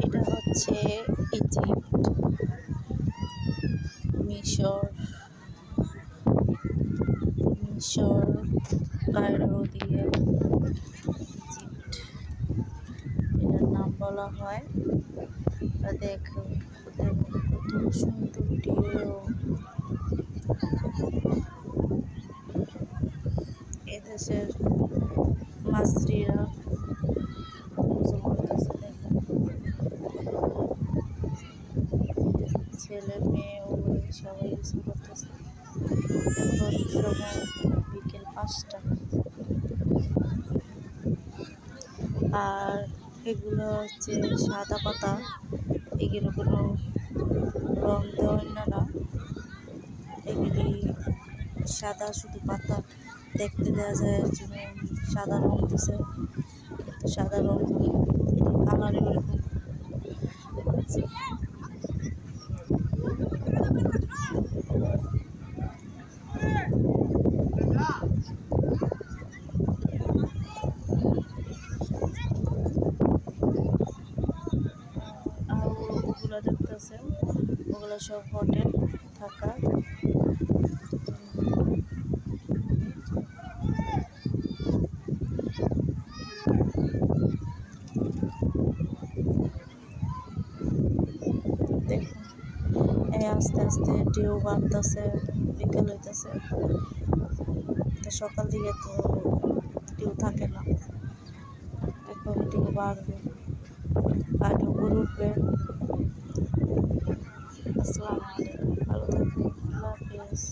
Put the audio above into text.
এটা হচ্ছে ইজিপ্ট, মিশর, মিশর কায়রো দিয়ে ইজিপ্ট এটার নাম বলা হয়। দেখো ওদের কত সুন্দর ঢেউ। এদেশের মাছরিরা গোসল করতেছে, দেখো ছেলে মেয়ে উভয় সবাই গোসল করতেছে। এখন সময় বিকেল 5টা। আর এগুলো হচ্ছে সাদা পাতা, এগুলো কোনো রং দেওয়ার না, এগুলি সাদা শুধু পাতা দেখতে দেওয়া যায় যেমন সাদা রং দিছে, কিন্তু সাদা রং কালারে ওরকম। আর ওগুলো দেখতেছেন, ওগুলো সব হোটেল থাকা। দেখুন এই আস্তে আস্তে ঢেউ বাড়তেছে, বিকেল হইতেছে। তো সকাল দিকে তো ঢেউ থাকে না, এখন ঢেউ বাড়বে আর ঢেউ উঠবে। আসসালামু আলাইকুম, ভালো থাকবেন, আল্লাহ হাফেজ।